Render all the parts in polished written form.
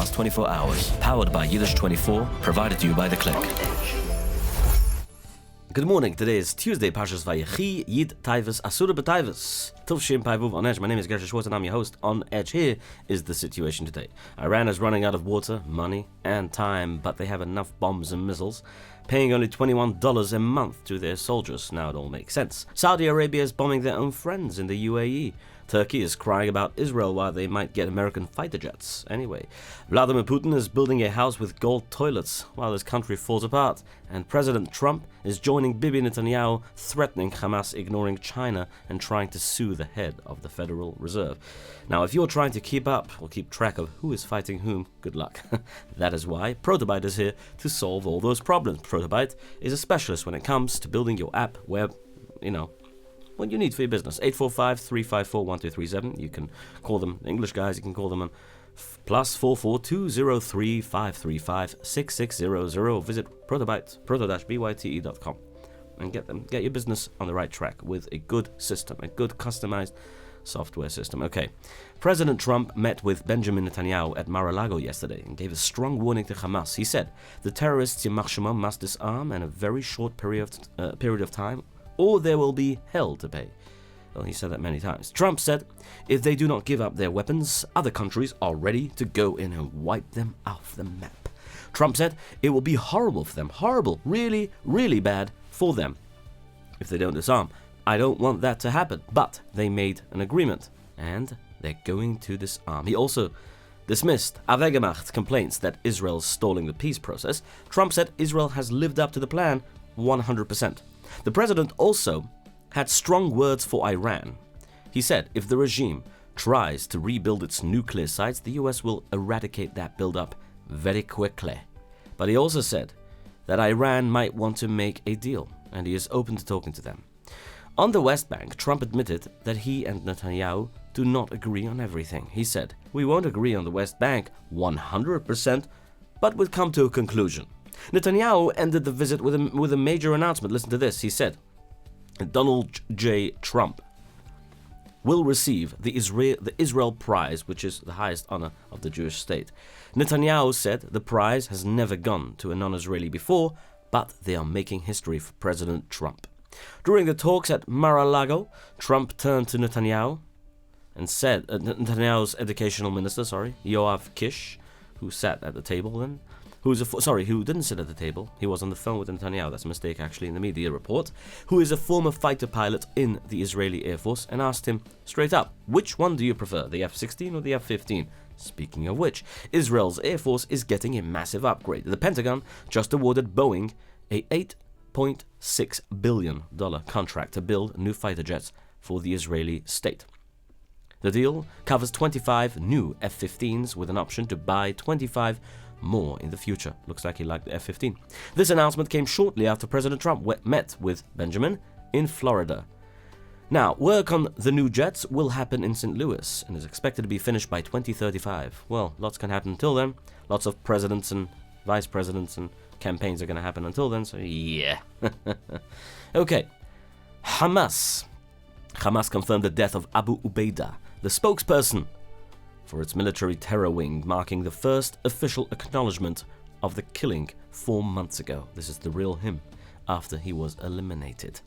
last 24 hours. Powered by Yiddish24, provided to you by The Click. Good morning. Today is Tuesday, Parshas Vayechi, Yid Taivas Asura B'Taivas. Tovshim Paivuv on Edge. My name is Gershy Schwarcz and I'm your host on Edge. Here is the situation today. Iran is running out of water, money, and time, but they have enough bombs and missiles, paying only $21 a month to their soldiers. Now it all makes sense. Saudi Arabia is bombing their own friends in the UAE. Turkey is crying about Israel while they might get American fighter jets. Anyway, Vladimir Putin is building a house with gold toilets while his country falls apart. And President Trump is joining Bibi Netanyahu, threatening Hamas, ignoring China, and trying to sue the head of the Federal Reserve. Now, if you're trying to keep up or keep track of who is fighting whom, good luck. That is why Protobyte is here to solve all those problems. Protobyte is a specialist when it comes to building your app, web, what you need for your business. 845-354-1237. You can call them English guys. You can call them on +44 203 535 6600. Visit proto-byte.com and get your business on the right track with a good system, a good customized software system. Okay, President Trump met with Benjamin Netanyahu at Mar-a-Lago yesterday and gave a strong warning to Hamas. He said the terrorists Yamach Shemam must disarm in a very short period of time, or there will be hell to pay. Well, he said that many times. Trump said if they do not give up their weapons, other countries are ready to go in and wipe them off the map. Trump said it will be horrible for them, horrible, really, really bad for them if they don't disarm. I don't want that to happen, but they made an agreement and they're going to disarm. He also dismissed Avegamacht's complaints that Israel's stalling the peace process. Trump said Israel has lived up to the plan 100%. The president also had strong words for Iran. He said if the regime tries to rebuild its nuclear sites, the US will eradicate that buildup very quickly. But he also said that Iran might want to make a deal, and he is open to talking to them. On the West Bank, Trump admitted that he and Netanyahu do not agree on everything. He said, we won't agree on the West Bank 100%, but we'll come to a conclusion. Netanyahu ended the visit with a major announcement. Listen to this. He said, Donald J. Trump will receive the Israel Prize, which is the highest honor of the Jewish state. Netanyahu said the prize has never gone to a non-Israeli before, but they are making history for President Trump. During the talks at Mar-a-Lago, Trump turned to Netanyahu and said, Netanyahu's educational minister, Yoav Kish, who sat at the table then, who didn't sit at the table. He was on the phone with Netanyahu. That's a mistake, actually, in the media report. Who is a former fighter pilot in the Israeli Air Force, and asked him straight up, which one do you prefer, the F-16 or the F-15? Speaking of which, Israel's Air Force is getting a massive upgrade. The Pentagon just awarded Boeing a $8.6 billion contract to build new fighter jets for the Israeli state. The deal covers 25 new F-15s with an option to buy 25 more in the future. Looks like he liked the F-15. This announcement came shortly after President Trump met with Benjamin in Florida. Now, work on the new jets will happen in St. Louis and is expected to be finished by 2035. Well, lots can happen until then. Lots of presidents and vice presidents and campaigns are going to happen until then, so yeah. Okay. Hamas confirmed the death of Abu Ubaidah, the spokesperson for its military terror wing, marking the first official acknowledgement of the killing 4 months ago. This is the real him, after he was eliminated.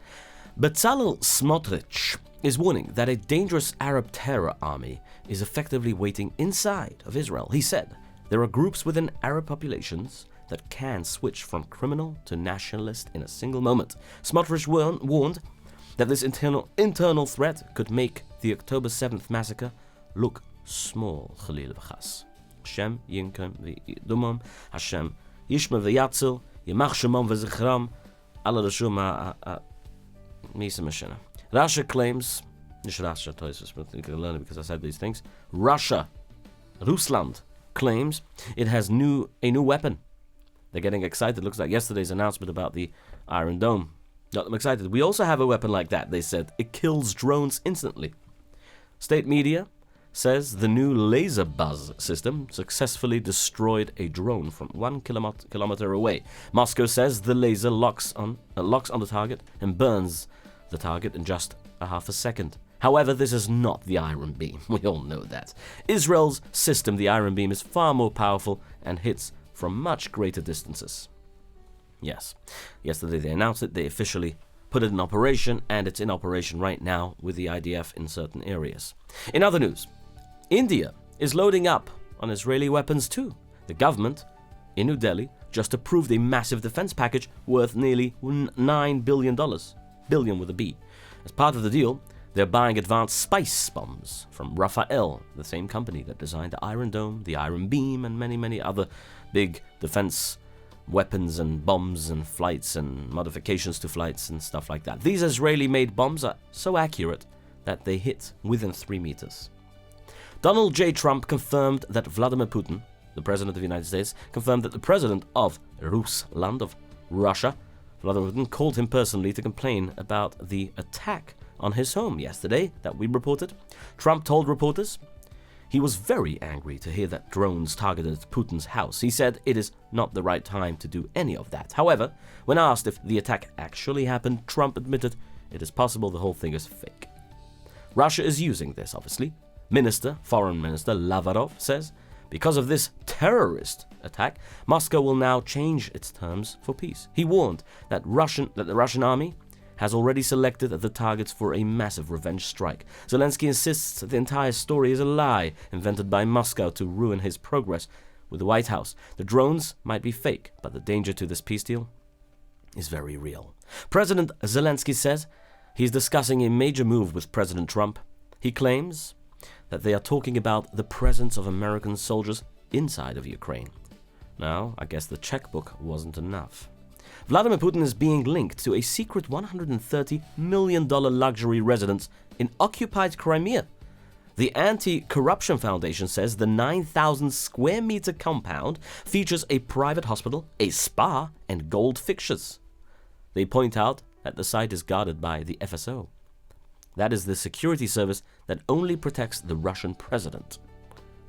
Bezalel Smotrich is warning that a dangerous Arab terror army is effectively waiting inside of Israel. He said, there are groups within Arab populations that can switch from criminal to nationalist in a single moment. Smotrich warned that this internal threat could make the October 7th massacre look small. Chalil v'chas. Hashem yinkem v'yidumam. Hashem yishma v'yatzel. Yamach shemam v'zichram. Ala l'shum misa mashena. Russia claims, Russia, you can learn it because I said these things. Rusland claims it has a new weapon. They're getting excited. Looks like yesterday's announcement about the Iron Dome got them excited. We also have a weapon like that, they said. It kills drones instantly. State media says the new laser buzz system successfully destroyed a drone from 1 kilometer away. Moscow says the laser locks on the target and burns the target in just a half a second. However, this is not the Iron Beam. We all know that. Israel's system, the Iron Beam, is far more powerful and hits from much greater distances. Yes, yesterday they announced it, they officially put it in operation, and it's in operation right now with the IDF in certain areas. In other news, India is loading up on Israeli weapons too. The government in New Delhi just approved a massive defense package worth nearly $9 billion. Billion with a B. As part of the deal, they're buying advanced spice bombs from Rafael, the same company that designed the Iron Dome, the Iron Beam, and many, many other big defense weapons and bombs and flights and modifications to flights and stuff like that. These Israeli-made bombs are so accurate that they hit within 3 meters. Donald J. Trump confirmed that Vladimir Putin, the president of the United States, confirmed that the president of Russia, Vladimir Putin, called him personally to complain about the attack on his home yesterday that we reported. Trump told reporters he was very angry to hear that drones targeted Putin's house. He said it is not the right time to do any of that. However, when asked if the attack actually happened, Trump admitted it is possible the whole thing is fake. Russia is using this, obviously. Foreign Minister Lavrov says, because of this terrorist attack, Moscow will now change its terms for peace. He warned that the Russian army has already selected the targets for a massive revenge strike. Zelensky insists the entire story is a lie invented by Moscow to ruin his progress with the White House. The drones might be fake, but the danger to this peace deal is very real. President Zelensky says he's discussing a major move with President Trump. He claims that they are talking about the presence of American soldiers inside of Ukraine. Now, I guess the checkbook wasn't enough. Vladimir Putin is being linked to a secret $130 million luxury residence in occupied Crimea. The Anti-Corruption Foundation says the 9,000 square meter compound features a private hospital, a spa, and gold fixtures. They point out that the site is guarded by the FSO. That is the security service that only protects the Russian president.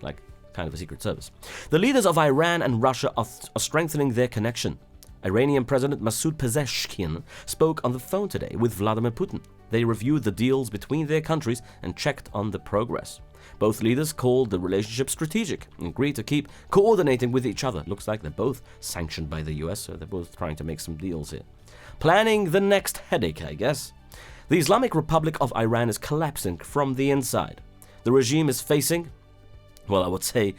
Like, kind of a secret service. The leaders of Iran and Russia are strengthening their connection. Iranian President Masoud Pezeshkian spoke on the phone today with Vladimir Putin. They reviewed the deals between their countries and checked on the progress. Both leaders called the relationship strategic and agreed to keep coordinating with each other. Looks like they're both sanctioned by the US, so they're both trying to make some deals here. Planning the next headache, I guess. The Islamic Republic of Iran is collapsing from the inside. The regime is facing, well, I would say,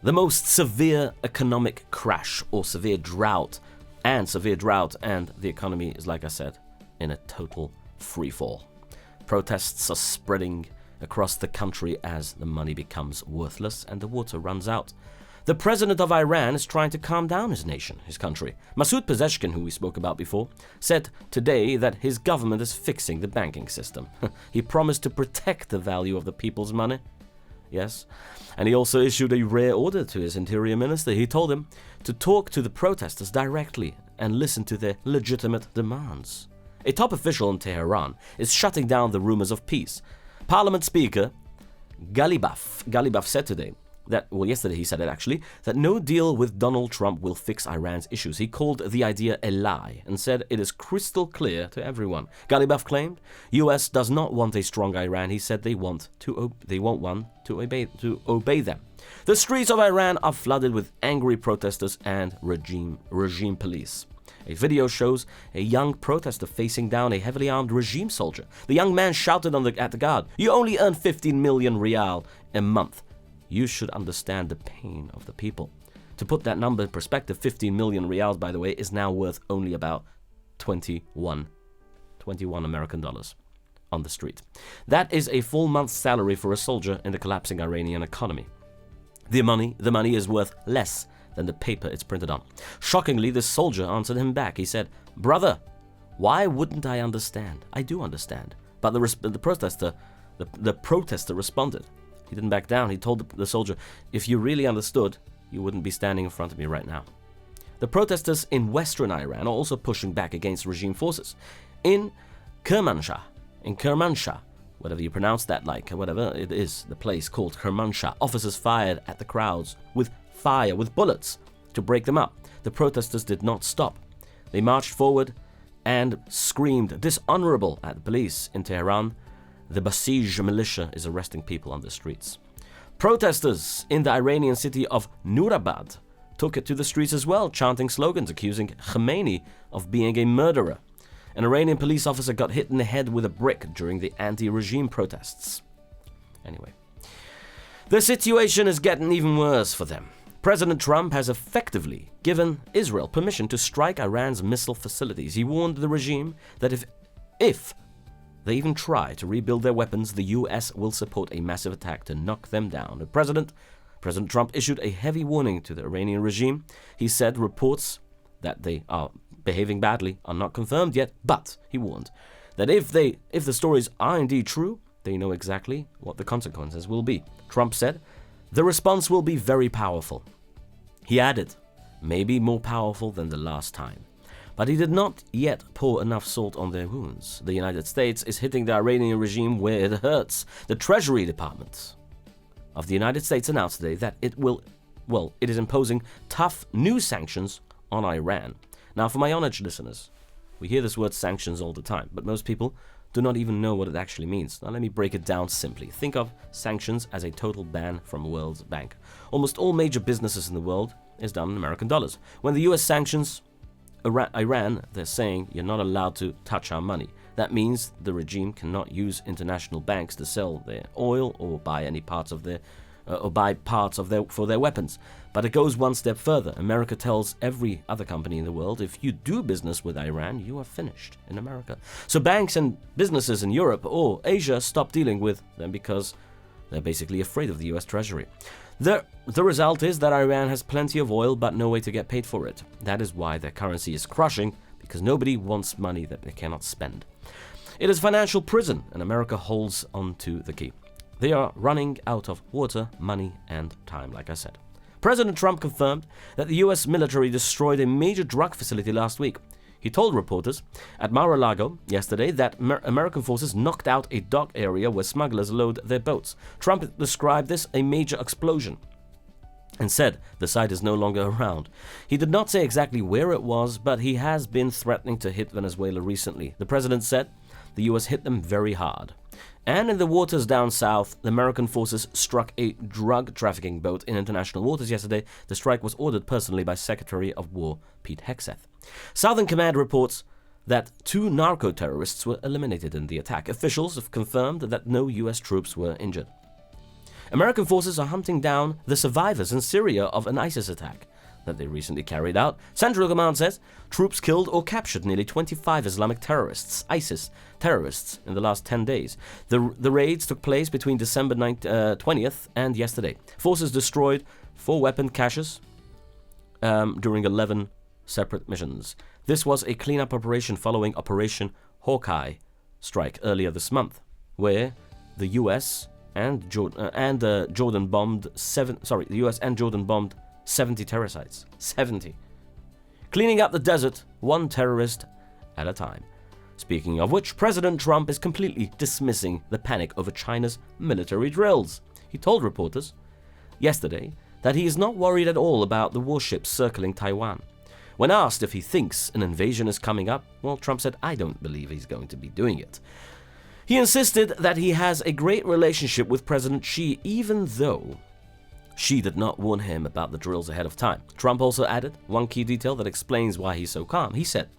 the most severe economic crash or severe drought, and the economy is, like I said, in a total free fall. Protests are spreading across the country as the money becomes worthless and the water runs out. The president of Iran is trying to calm down his country. Masoud Pezeshkian, who we spoke about before, said today that his government is fixing the banking system. He promised to protect the value of the people's money. Yes. And he also issued a rare order to his interior minister. He told him to talk to the protesters directly and listen to their legitimate demands. A top official in Tehran is shutting down the rumors of peace. Parliament Speaker Galibaf said today yesterday he said it actually, that no deal with Donald Trump will fix Iran's issues. He called the idea a lie and said it is crystal clear to everyone. Galibaf claimed US does not want a strong Iran. He said they want one to obey them. The streets of Iran are flooded with angry protesters and regime police. A video shows a young protester facing down a heavily armed regime soldier. The young man shouted at the guard, "You only earn 15 million rial a month. You should understand the pain of the people." To put that number in perspective, 15 million rials, by the way, is now worth only about 21 American dollars on the street. That is a full month's salary for a soldier in the collapsing Iranian economy. The money is worth less than the paper it's printed on. Shockingly, the soldier answered him back. He said, "Brother, why wouldn't I understand? I do understand." But the protester responded. He didn't back down. He told the soldier, "If you really understood, you wouldn't be standing in front of me right now." The protesters in western Iran are also pushing back against regime forces. In Kermanshah, whatever you pronounce that like, whatever it is, the place called Kermanshah, officers fired at the crowds with bullets to break them up. The protesters did not stop. They marched forward and screamed dishonorable at the police in Tehran. the Basij militia is arresting people on the streets. Protesters in the Iranian city of Nurabad took it to the streets as well, chanting slogans accusing Khamenei of being a murderer. An Iranian police officer got hit in the head with a brick during the anti-regime protests. Anyway, the situation is getting even worse for them. President Trump has effectively given Israel permission to strike Iran's missile facilities. He warned the regime that if they even try to rebuild their weapons, the US will support a massive attack to knock them down. President Trump issued a heavy warning to the Iranian regime. He said reports that they are behaving badly are not confirmed yet, but he warned that if the stories are indeed true, they know exactly what the consequences will be. Trump said the response will be very powerful. He added, maybe more powerful than the last time. But he did not yet pour enough salt on their wounds. The United States is hitting the Iranian regime where it hurts. The Treasury Department of the United States announced today that it is imposing tough new sanctions on Iran. Now, for my honest listeners, we hear this word sanctions all the time, but most people do not even know what it actually means. Now, let me break it down simply. Think of sanctions as a total ban from the World Bank. Almost all major businesses in the world is done in American dollars. When the US sanctions Iran, they're saying you're not allowed to touch our money. That means the regime cannot use international banks to sell their oil or buy any parts of their for their weapons. But it goes one step further. America tells every other company in the world, if you do business with Iran, you are finished in America. So banks and businesses in Europe or Asia stop dealing with them because they're basically afraid of the US Treasury. The result is that Iran has plenty of oil but no way to get paid for it. That is why their currency is crushing, because nobody wants money that they cannot spend. It is financial prison, and America holds onto the key. They are running out of water, money, and time, like I said. President Trump confirmed that the US military destroyed a major drug facility last week. He told reporters at Mar-a-Lago yesterday that American forces knocked out a dock area where smugglers load their boats. Trump described this a major explosion and said the site is no longer around. He did not say exactly where it was, but he has been threatening to hit Venezuela recently. The president said the US hit them very hard. And in the waters down south, the American forces struck a drug trafficking boat in international waters yesterday. The strike was ordered personally by Secretary of War Pete Hegseth. Southern Command reports that 2 narco-terrorists were eliminated in the attack. Officials have confirmed that no US troops were injured. American forces are hunting down the survivors in Syria of an ISIS attack that they recently carried out. Central Command says troops killed or captured nearly 25 Islamic terrorists, ISIS terrorists, in the last 10 days. The raids took place between December 20th and yesterday. Forces destroyed 4 weapon caches during 11 separate missions. This was a cleanup operation following Operation Hawkeye strike earlier this month, where the US and Jordan bombed 70 terror sites. 70. Cleaning up the desert, one terrorist at a time. Speaking of which, President Trump is completely dismissing the panic over China's military drills. He told reporters yesterday that he is not worried at all about the warships circling Taiwan. When asked if he thinks an invasion is coming up, well, Trump said, I don't believe he's going to be doing it. He insisted that he has a great relationship with President Xi, even though Xi did not warn him about the drills ahead of time. Trump also added one key detail that explains why he's so calm. He said,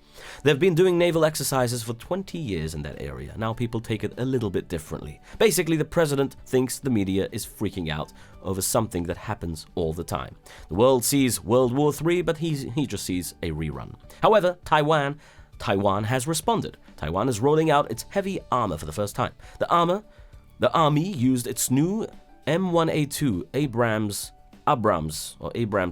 they've been doing naval exercises for 20 years in that area. Now people take it a little bit differently. Basically, the president thinks the media is freaking out over something that happens all the time. The world sees World War III, but he just sees a rerun. However, Taiwan has responded. Taiwan is rolling out its heavy armor for the first time. The army used its new M1A2 Abrams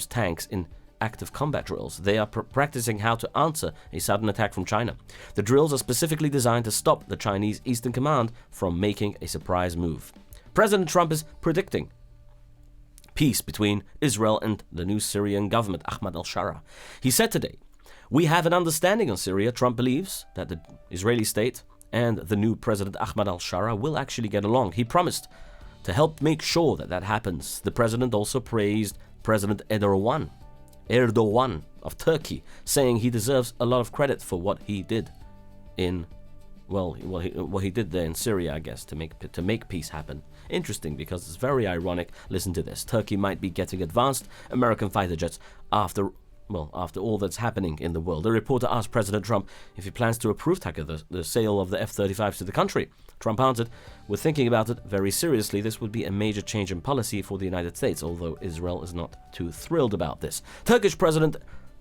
tanks in active combat drills. They are practicing how to answer a sudden attack from China. The drills are specifically designed to stop the Chinese Eastern Command from making a surprise move. President Trump is predicting peace between Israel and the new Syrian government, Ahmad al-Shara. He said today, we have an understanding on Syria. Trump believes that the Israeli state and the new president Ahmad al-Shara will actually get along. He promised to help make sure that happens. The president also praised President Erdogan of Turkey, saying he deserves a lot of credit for what he did in what he did there in Syria, I guess, to make peace happen. Interesting, because it's very ironic. Listen to this. Turkey might be getting advanced American fighter jets after all that's happening in the world. A reporter asked President Trump if he plans to approve the sale of the F-35s to the country. Trump answered, "We're thinking about it very seriously. This would be a major change in policy for the United States, although Israel is not too thrilled about this." Turkish President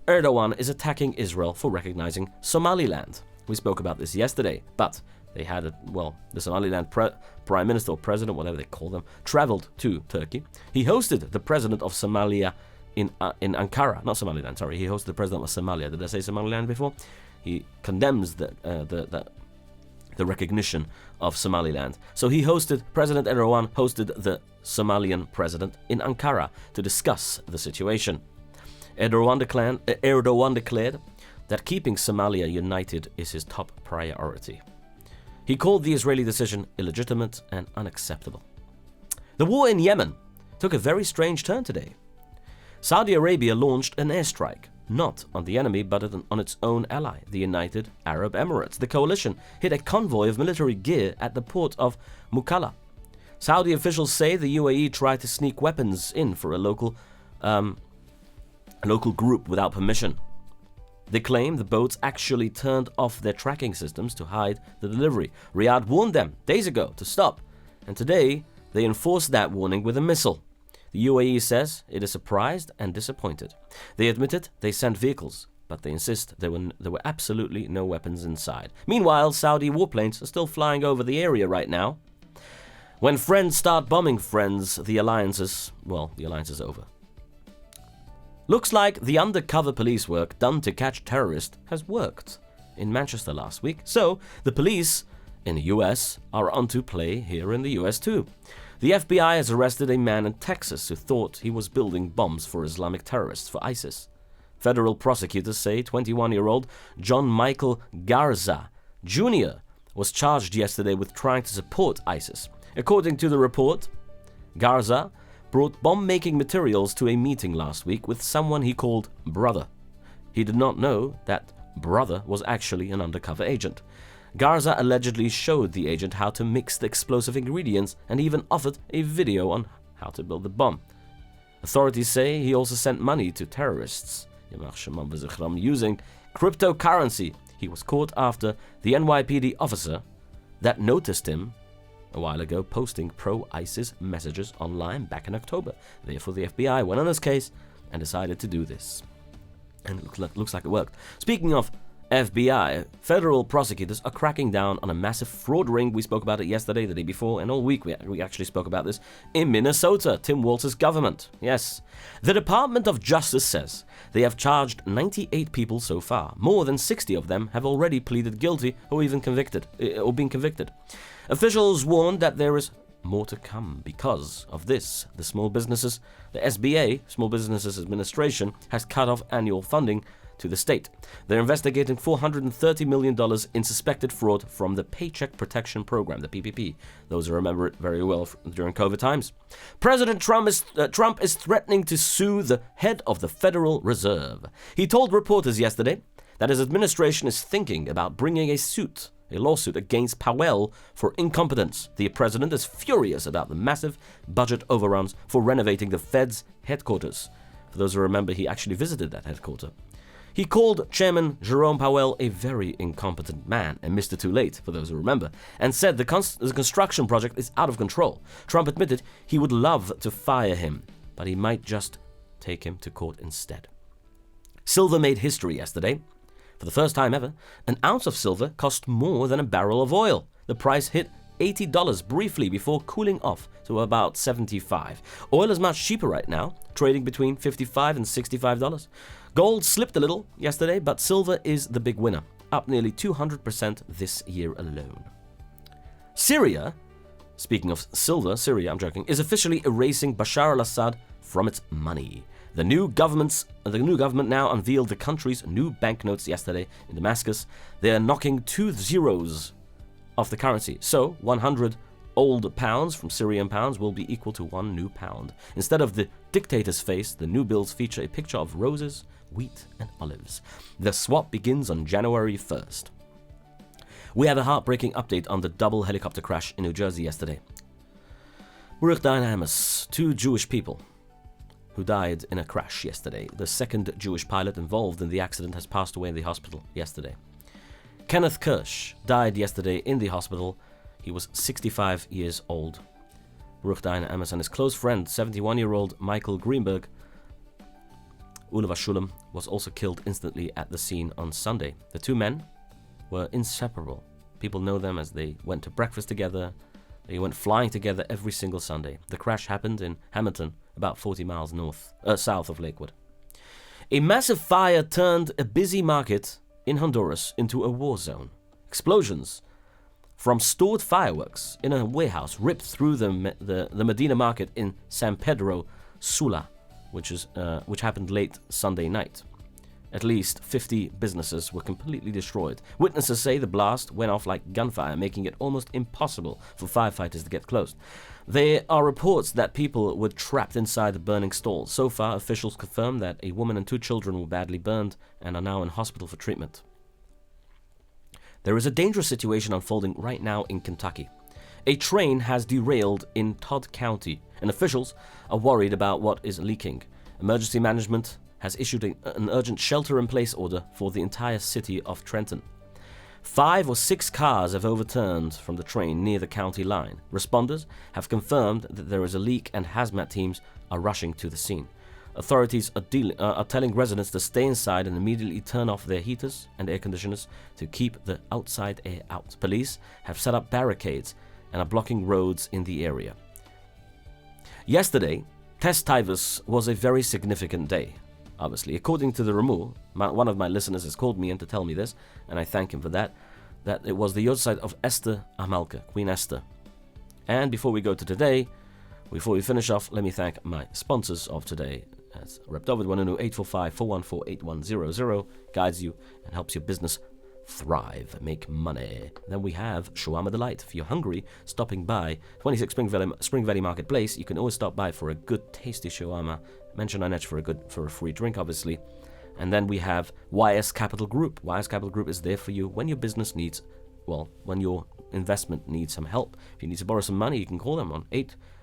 Erdogan is attacking Israel for recognizing Somaliland. We spoke about this yesterday, but they had the Somaliland prime minister or president, whatever they call them, traveled to Turkey. He hosted the president of Somalia in Ankara, not Somaliland, sorry. He hosted the president of Somalia. Did I say Somaliland before? He condemns the recognition of Somaliland. So President Erdogan hosted the Somalian president in Ankara to discuss the situation. Erdogan declared that keeping Somalia united is his top priority. He called the Israeli decision illegitimate and unacceptable. The war in Yemen took a very strange turn today. Saudi Arabia launched an airstrike, not on the enemy but on its own ally, the United Arab Emirates. The coalition hit a convoy of military gear at the port of Mukalla. Saudi officials say the UAE tried to sneak weapons in for a local group without permission. They claim the boats actually turned off their tracking systems to hide the delivery. Riyadh warned them days ago to stop, and today they enforced that warning with a missile. The UAE says it is surprised and disappointed. They admitted they sent vehicles, but they insist there were absolutely no weapons inside. Meanwhile, Saudi warplanes are still flying over the area right now. When friends start bombing friends, the alliance is over. Looks like the undercover police work done to catch terrorists has worked in Manchester last week. So the police in the US are onto play here in the US too. The FBI has arrested a man in Texas who thought he was building bombs for Islamic terrorists for ISIS. Federal prosecutors say 21-year-old John Michael Garza Jr. was charged yesterday with trying to support ISIS. According to the report, Garza brought bomb-making materials to a meeting last week with someone he called Brother. He did not know that Brother was actually an undercover agent. Garza allegedly showed the agent how to mix the explosive ingredients and even offered a video on how to build the bomb. Authorities say he also sent money to terrorists using cryptocurrency. He was caught after the NYPD officer that noticed him a while ago posting pro-ISIS messages online back in October. Therefore, the FBI went on his case and decided to do this. And it looks like it worked. Speaking of FBI, federal prosecutors are cracking down on a massive fraud ring. We spoke about it yesterday, the day before, and all week we actually spoke about this in Minnesota, Tim Walz's government. Yes. The Department of Justice says they have charged 98 people so far. More than 60 of them have already pleaded guilty or been convicted. Officials warned that there is more to come because of this. The SBA, Small Businesses Administration, has cut off annual funding to the state. They're investigating $430 million in suspected fraud from the Paycheck Protection Program, the PPP. Those who remember it very well during COVID times. President Trump is threatening to sue the head of the Federal Reserve. He told reporters yesterday that his administration is thinking about bringing a lawsuit against Powell for incompetence. The president is furious about the massive budget overruns for renovating the Fed's headquarters. For those who remember, he actually visited that headquarters. He called Chairman Jerome Powell a very incompetent man, and Mr. Too Late, for those who remember, and said the construction project is out of control. Trump admitted he would love to fire him, but he might just take him to court instead. Silver made history yesterday. For the first time ever, an ounce of silver cost more than a barrel of oil. The price hit $80 briefly before cooling off to about $75. Oil is much cheaper right now, trading between $55 and $65. Gold slipped a little yesterday, but silver is the big winner, up nearly 200% this year alone. Syria, speaking of silver, is officially erasing Bashar al-Assad from its money. The new government now unveiled the country's new banknotes yesterday in Damascus. They are knocking 2 zeros off the currency. So 100 old pounds from Syrian pounds will be equal to 1 new pound. Instead of the dictator's face, the new bills feature a picture of roses, wheat, and olives. The swap begins on January 1st. We have a heartbreaking update on the double helicopter crash in New Jersey yesterday. Baruch Amos, 2 Jewish people who died in a crash yesterday. The second Jewish pilot involved in the accident has passed away in the hospital yesterday. Kenneth Kirsch died yesterday in the hospital. He was 65 years old. Baruch Amos and his close friend, 71-year-old Michael Greenberg, Ulava Shulam, was also killed instantly at the scene on Sunday. The 2 men were inseparable. People know them as they went to breakfast together. They went flying together every single Sunday. The crash happened in Hamilton, about 40 miles south of Lakewood. A massive fire turned a busy market in Honduras into a war zone. Explosions from stored fireworks in a warehouse ripped through the Medina market in San Pedro Sula, which happened late Sunday night. At least 50 businesses were completely destroyed. Witnesses say the blast went off like gunfire, making it almost impossible for firefighters to get close. There are reports that people were trapped inside the burning stalls. So far, officials confirm that a woman and 2 children were badly burned and are now in hospital for treatment. There is a dangerous situation unfolding right now in Kentucky. A train has derailed in Todd County, and officials are worried about what is leaking. Emergency management has issued an urgent shelter-in-place order for the entire city of Trenton. 5 or 6 cars have overturned from the train near the county line. Responders have confirmed that there is a leak and hazmat teams are rushing to the scene. Authorities are telling residents to stay inside and immediately turn off their heaters and air conditioners to keep the outside air out. Police have set up barricades and are blocking roads in the area. Yesterday, Tes Taivus was a very significant day. Obviously, according to the Ramur, one of my listeners has called me in to tell me this, and I thank him for that it was the Yodzeit of Esther Amalka, Queen Esther. And before we go to today, before we finish off, let me thank my sponsors of today. That's Reb David 845-414-8100, guides you and helps your business thrive, make money. Then we have Shawarma Delight. If you're hungry, stopping by 26 Spring Valley Marketplace, you can always stop by for a good, tasty shawarma. Mention on Edge for a free drink, obviously. And then we have YS Capital Group. YS Capital Group is there for you when your business needs, when your investment needs some help. If you need to borrow some money, you can call them on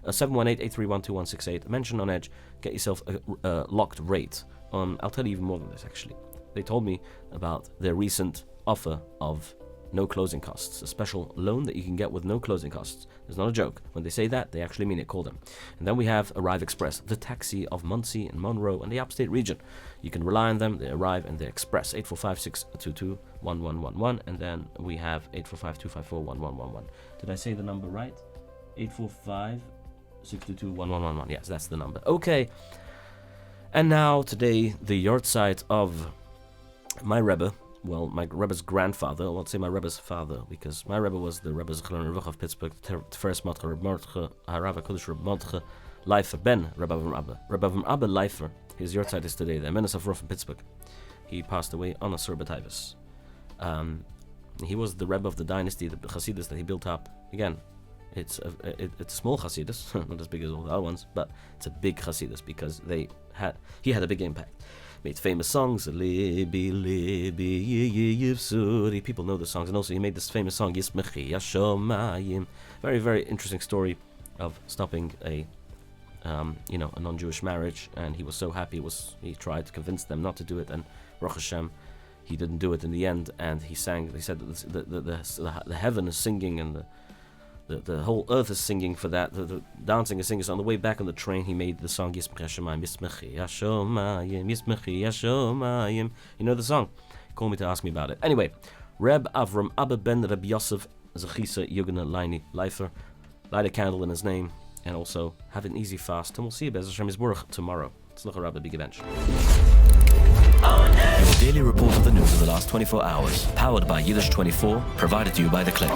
718-831-2168. Mention on Edge, get yourself a locked rate. I'll tell you even more than this, actually. They told me about their recent offer of no closing costs, a special loan that you can get with no closing costs. It's not a joke. When they say that, they actually mean it. Call them. And then we have Arrive Express, the taxi of Muncie and Monroe and the upstate region. You can rely on them. They arrive and they express. 845-622-1111. And then we have 845-254-1111. Did I say the number right? 845-622-1111. Yes, that's the number. Okay. And now today, the yahrzeit of my Rebbe. Well, my Rebbe's grandfather, I won't say my Rebbe's father, because my Rebbe was the Rebbe's Zechron Revuch of Pittsburgh, the first Mordche, Reb Mordche, Harav HaKodesh Reb Mordche Leifer, Ben Rebbe Avram Abba. Rebbe Avram Abba Leifer, his yahrzeit is today, the Menace of Ruf in Pittsburgh. He passed away on Asur B'Taivus. He was the Rebbe of the dynasty, the Hasidus that he built up. Again, it's a small Hasidus, not as big as all the other ones, but it's a big Hasidus because he had a big impact. Made famous songs, Libi, Libi, Yivsuri. People know the songs, and also he made this famous song, Yismechi Yashomayim. Very, very interesting story of stopping a non-Jewish marriage, and he was so happy. He tried to convince them not to do it, and Baruch Hashem, he didn't do it in the end. And he sang. They said that the heaven is singing, and the whole earth is singing for that. The dancing is singing. So on the way back on the train, he made the song Yismechi Yashomayim, Yismechi Yashomayim, Yismechi Yashomayim. You know the song. Call me to ask me about it. Anyway, Reb Avram Abba ben Reb Yosef Zechisa Yugna Laini Leifer. Light a candle in his name, and also have an easy fast. And we'll see you Bez Hashem Yisborach tomorrow. Tzlacha Rabbi Big Event. Your daily report of the news of the last 24 hours, powered by Yiddish24, provided to you by The Click.